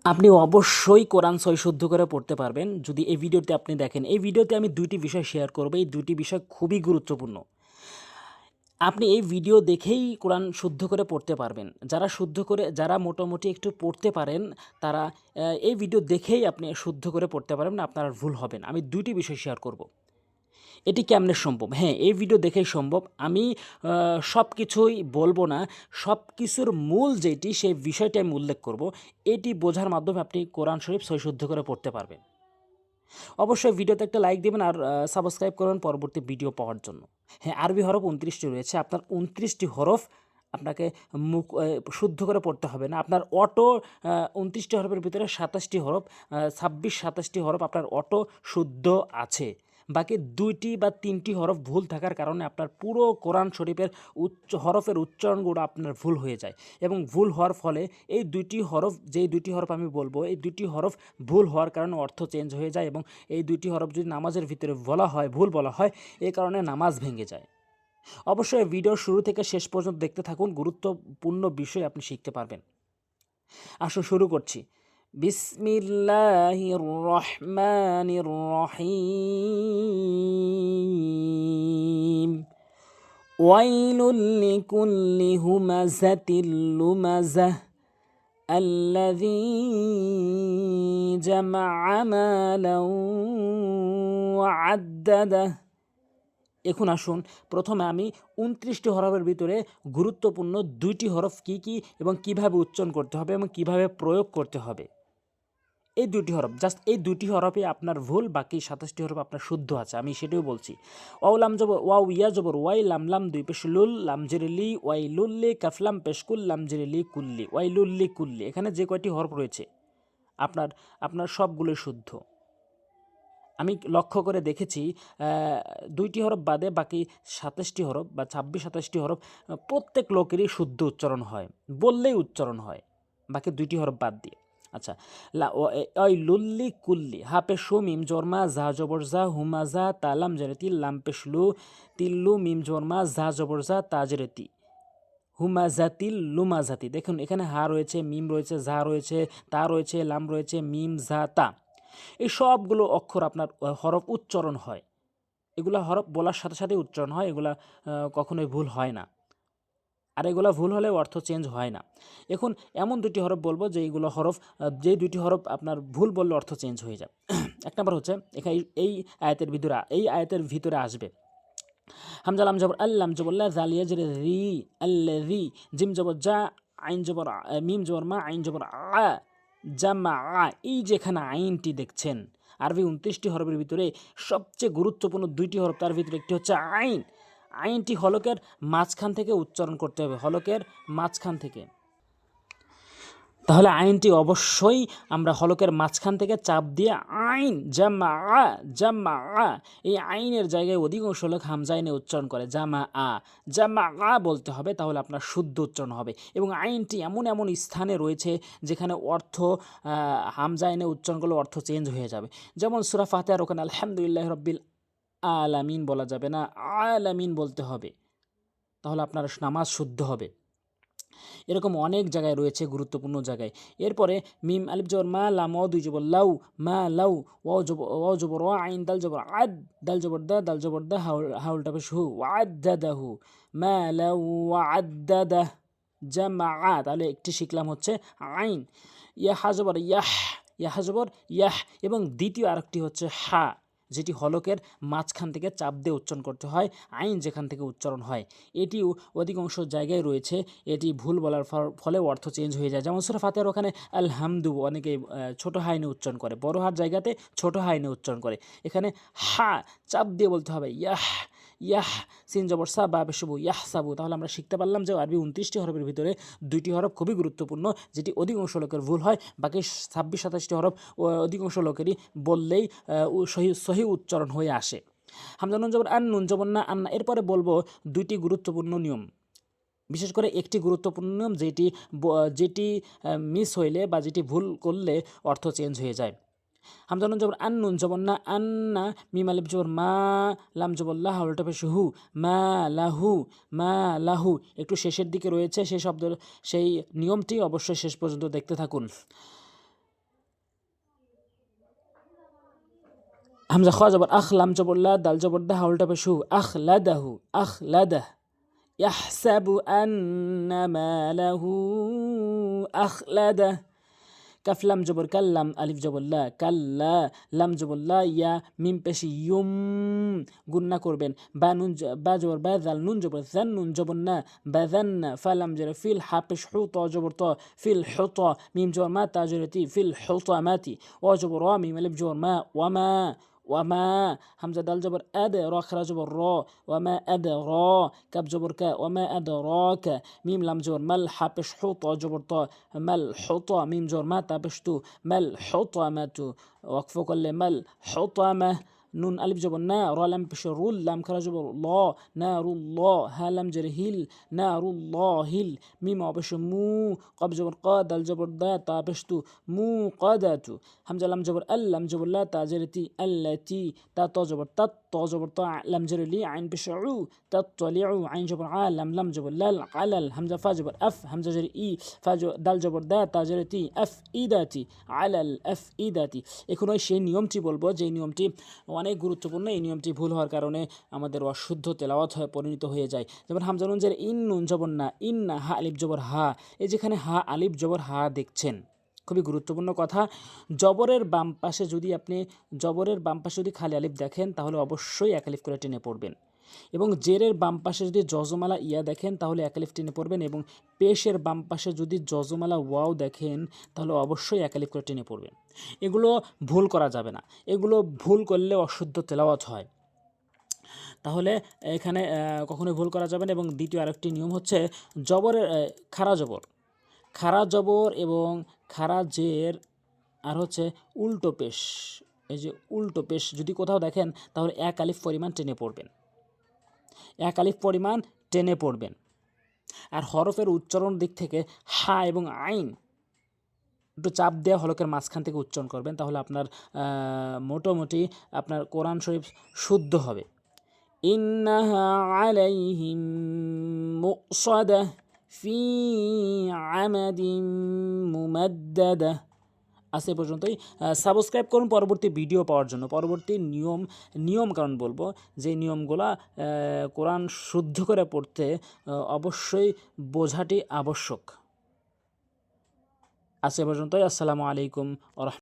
আপনি অবশ্যই কোরআন সহি শুদ্ধ করে পড়তে পারবেন যদি এই ভিডিওতে আপনি দেখেন। এই ভিডিওতে আমি ২টি বিষয় শেয়ার করব। এই ২টি বিষয় খুবই গুরুত্বপূর্ণ। আপনি এই ভিডিও দেখেই কোরআন শুদ্ধ করে পড়তে পারবেন। যারা মোটামুটি একটু পড়তে পারেন তারা এই ভিডিও দেখেই আপনি শুদ্ধ করে পড়তে পারবেন, আপনার আর ভুল হবে না। আমি ২টি বিষয় শেয়ার করব। এটি কেমনে সম্ভব? হ্যাঁ, এই ভিডিও দেখেই সম্ভব। আমি সব কিছুই বলবো না। সব কিছুর মূল যেটি, সেই বিষয়টি আমি উল্লেখ করব। এটি বোঝার মাধ্যমে আপনি কোরআন শরীফ সহি শুদ্ধ করে পড়তে পারবেন। অবশ্যই ভিডিওতে একটা লাইক দিবেন আর সাবস্ক্রাইব করবেন পরবর্তী ভিডিও পাওয়ার জন্য। হ্যাঁ, আরবি হরফ ২৯টি রয়েছে। আপনার ২৯টি হরফ আপনাকে মুখ শুদ্ধ করে পড়তে হবে না। আপনার অটো ২৯টি হরফের ভিতরে ২৭টি হরফ, ২৭-২৭টি হরফ আপনার অটো শুদ্ধ আছে। বাকি ২টি বা ৩টি হরফ ভুল থাকার কারণে আপনার পুরো কোরআন শরীফের হরফের উচ্চারণগুলো আপনার ভুল হয়ে যায় এবং ভুল হওয়ার ফলে এই ২টি হরফ, যেই ২টি হরফ আমি বলবো, এই ২টি হরফ ভুল হওয়ার কারণে অর্থ চেঞ্জ হয়ে যায় এবং এই ২টি হরফ যদি নামাজের ভিতরে ভুল বলা হয়, এই কারণে নামাজ ভেঙে যায়। অবশ্যই ভিডিও শুরু থেকে শেষ পর্যন্ত দেখতে থাকুন, গুরুত্বপূর্ণ বিষয় আপনি শিখতে পারবেন। আসুন শুরু করছি। বিসমিল্লাহির রহমানির রহিম। ওয়াইলুল লিকুল্লি হুমাযাতিল লুমাযাহ আল্লাযী জামা'a মালান ওয়া আদ্দাদাহ। এখন আসুন প্রথমে আমি ২৯টি হরফের ভিতরে গুরুত্বপূর্ণ ২টি হরফ কী কী এবং কিভাবে উচ্চারণ করতে হবে এবং কিভাবে প্রয়োগ করতে হবে। এই ২টি হরফ, জাস্ট এই ২টি হরফে আপনার ভুল, বাকি ২৭টি হরফ আপনার শুদ্ধ আছে, আমি সেটাও বলছি। ওয়াও লাম জবর ওয়াও, ইয়া জবর ওয়াই, লাম লাম দুই পেশ লুল, লাম জেরে লি, ওয়াই লুল্লি, কাফলাম পেশকুল, লাম জেরে লি কুল্লি, ওয়াই লুল্লি কুল্লি। এখানে যে কয়টি হরফ রয়েছে আপনার আপনার সবগুলোই শুদ্ধ। আমি লক্ষ্য করে দেখেছি ২টি হরফ বাদে বাকি ২৭টি হরফ বা ২৬-২৭টি হরফ প্রত্যেক লোকেরই শুদ্ধ উচ্চারণ হয়, বললেই উচ্চারণ হয়, বাকি ২টি হরফ বাদ দিয়ে। আচ্ছা, ওই লুল্লি কুল্লি, হা পেশু মিম জর্মা জা জবর জা হুমা জা তালাম জেরেতি লাম পেশলু তিল্লু মিম জর্মা জা জবর জা তাজরেতি হুমা জাতিল লুমা জাতি। দেখুন এখানে হা রয়েছে, মিম রয়েছে, জা রয়েছে, তা রয়েছে, লাম রয়েছে, মিম জা তা। এই সবগুলো অক্ষর আপনার হরফ উচ্চারণ হয়। এগুলা হরফ বলার সাথে সাথে উচ্চারণ হয়, এগুলা কখনোই ভুল হয় না। আর এগুলা ভুল হলে অর্থ চেঞ্জ হয় না। এখন এমন ২টি হরফ বলবো যে এইগুলো হরফ, যে ২টি হরফ আপনার ভুল বললে অর্থ চেঞ্জ হয়ে যায়। ১ নম্বর হচ্ছে এখানে এই আয়াতের ভিতরে আসবে হামজা লাম জবর আল, লাম জবর লা, জাল ইয়াজের রি, আল্লাযী, জিম জবর যা, আইন জবর মিম জবর মা, আইন জবর আ, জামা আ। এই যেখানে আইনটি দেখছেন, আরবি ২৯টি হরফের ভিতরে সবচেয়ে গুরুত্বপূর্ণ ২টি হরফ, তার ভিতরে একটি হচ্ছে আইন। আইনটি হলকের মাঝখান থেকে উচ্চারণ করতে হবে, হলকের মাঝখান থেকে। তাহলে আইনটি অবশ্যই আমরা হলকের মাঝখান থেকে চাপ দিয়ে আইন জামা আ, জামা আ। এই আইনের জায়গায় অধিকাংশ লোক হামজা এনে উচ্চারণ করে জামা আ বলতে হবে, তাহলে আপনার শুদ্ধ উচ্চারণ হবে। এবং আইনটি এমন এমন স্থানে রয়েছে যেখানে অর্থ হামজা এনে উচ্চারণ করলে অর্থ চেঞ্জ হয়ে যাবে। যেমন সূরা ফাতিহার ওখানে আলহামদুলিল্লাহি রাব্বিল আলামিন বলা যাবে না, আলামিন বলতে হবে, তাহলে আপনার নামাজ শুদ্ধ হবে। এরকম অনেক জায়গায় রয়েছে, গুরুত্বপূর্ণ জায়গায়। এরপরে মিম আলিফ জবর মা, লাম ওয়াও দুই জবর লাউ, মা লাউ, ওয়াও জবর ওয়া, আইন দাল জবর আদ, দাল জবর দা, দাল জবর দা, হাউলটা পেশ হু, ওয়াদ্দাদাহু, মা লাউ ওয়াদ্দাদাহ, জামা। তাহলে একটি শিখলাম হচ্ছে আইন। ইয়াহা জবর ইয়াহ, ইয়াহা জবর ইয়াহ। এবং দ্বিতীয় আরেকটি হচ্ছে হা, যেটি হলকের মাঝখান থেকে চাপ দিয়ে উচ্চারণ করতে হয়, আইন যেখান থেকে উচ্চারণ হয়। এটিও অধিকাংশ জায়গায় রয়েছে, এটি ভুল বলার ফলে অর্থ চেঞ্জ হয়ে যায়। যেমন সূরা ফাতিহার ওখানে আলহামদু অনেকে ছোটো হাইনে উচ্চারণ করে, বড় হার জায়গাতে ছোটো হাইনে উচ্চারণ করে। এখানে হা চাপ দিয়ে বলতে হবে ইয়াহ, ইয়াহ, সিন জবর সা, বা পেশুবু, ইয়াহ সাবু। তাহলে আমরা শিখতে পারলাম যে আরবি ২৯টি হরফের ভিতরে ২টি হরফ খুবই গুরুত্বপূর্ণ, যেটি অধিকাংশ লোকের ভুল হয়। বাকি ২৬-২৭টি হরফ অধিকাংশ লোকেরই বললেই সহি উচ্চারণ হয়ে আসে। হামজা নুন জবর আন, নুন জবর না, আন্না। এরপরে বলবো ২টি গুরুত্বপূর্ণ নিয়ম, বিশেষ করে একটি গুরুত্বপূর্ণ নিয়ম যেটি মিস হইলে বা যেটি ভুল করলে অর্থ চেঞ্জ হয়ে যায়। হামজা নুন জবর আন, নুন জবর না, আন্না, মিম আলিফ জবর মা, লাম জবর লা, হাউলটা পেশ হু, মা লাহু, মা লাহু। একটু শেষের দিকে রয়েছে সেই নিয়মটি, অবশ্যই শেষ পর্যন্ত দেখতে থাকুন। হামজা খ জবর আখ, লাম জবর লা, দাল জবর দা, হা উল্টা পেশ হু, আখলাদাহু, আখলাদাহ। ইয়াহসাবু আন্না মালাহু আখলাদাহ। কাফ লাম জবর কাল্লাম, আলিফ জবর লা, কাল্লা, লাম জবর লা, ইয়া মিম পেশি ইউম, গুন্না করবেন। বা নুন বা জবর বা, দাল নুন জবর জান, নুন জবর না, বাযান্না, ফা লাম জবর ফিল, হা পেশ হু, ত জবর ত, ফিল হুত, মিম জবর মা, তা জবর তি, ফিল হুতামাতি। ওয়া জবর ওয়া, মিম আলিফ জবর মা, ওয়ামা, ওয়ামা। হামজা দাল জবর আদ, র খারা জবর র, ওয়ামা আদ র। কাব জবর কা, ওয়ামা আদ র কা। মিম লাম জবর মাল, হা পেশ হু, ত জবর ত, মাল হুত, মিম জবর মা, তা পেশ তু, মাল হুতামাতু। ওয়াকফ করলে মাল হুতামা। নুন আলিফ জবর না, র লাম পেশ রুল, লাম খারা জবর ল, নারুল্লাহ, হা লাম জের হিল, নারুল্লাহিল। মিম অবশ্য মু, কব জবর ক, দাল জবর দা, তা পেশ তু, মু কদাতু। হামজা লাম জবর আল, লাম জবর লা, তা জের তি, আল্লাতি, তা ত জবর তাত, ত জবর তা, লাম জের লি, আইন পেশ উ, তাত্তালিউ, আইন জবর আ, লাম জবর লাল, আলাল। হামজা ফা জবর আফ, হামজা জের ই, ফা দাল জবর দা, তা জের তি, আফ ইদাতি, আলাল আফ ইদাতি। এখন ওই সেই নিয়মটি বলবো যে নিয়মটি অনেক গুরুত্বপূর্ণ। এই নিয়মটি ভুল হওয়ার কারণে আমাদের অশুদ্ধ তেলাওয়াত হয়ে পরিণত হয়ে যায়। যেমন হামজা নুন জের ইন, নুন জবর না, ইন্না, হা আলিফ জবর হা। এই যেখানে হা আলিফ জবর হা দেখছেন, খুবই গুরুত্বপূর্ণ কথা। জবরের বাম পাশে যদি খালি আলিফ দেখেন তাহলে অবশ্যই এক আলিফ করে টেনে পড়বেন, এবং জেরের বাম পাশে যদি জজমালা ইয়া দেখেন তাহলে এক আলিফ টেনে পড়বেন, এবং পেশের বাম পাশে যদি জজমালা ওয়াও দেখেন তাহলে অবশ্যই এক আলিফ করে টেনে পড়বেন। এগুলো ভুল করা যাবে না, এগুলো ভুল করলে অশুদ্ধ তেলাওয়াত হয়। তাহলে এখানে কখনোই ভুল করা যাবে না। এবং দ্বিতীয় আরেকটি নিয়ম হচ্ছে জবরের খারা জবর এবং খারা জের আর হচ্ছে উল্টো পেশ, এই যে উল্টো পেশ যদি কোথাও দেখেন তাহলে এক আলিফ পরিমাণ টেনে পড়বেন। আর হরফের উচ্চারণ দিক থেকে হা এবং আইন একটু চাপ দেওয়া হলকের মাঝখান থেকে উচ্চারণ করবেন, তাহলে আপনার মোটামুটি আপনার কোরআন শরীফ শুদ্ধ হবে। ইন্নাহা আলাইহিম মুসাদাহ ফি আমাদিন মুমাদ্দাদাহ। আজ এ পর্যন্তই। সাবস্ক্রাইব করুন পরবর্তী ভিডিও পাওয়ার জন্য। পরবর্তী নিয়ম কারণ বলবো, যে নিয়মগুলো কোরআন শুদ্ধ করে পড়তে অবশ্যই বোঝাটি আবশ্যক। আজ এ পর্যন্তই। আসসালামু আলাইকুম ওয়া রাহমাতুল্লাহ।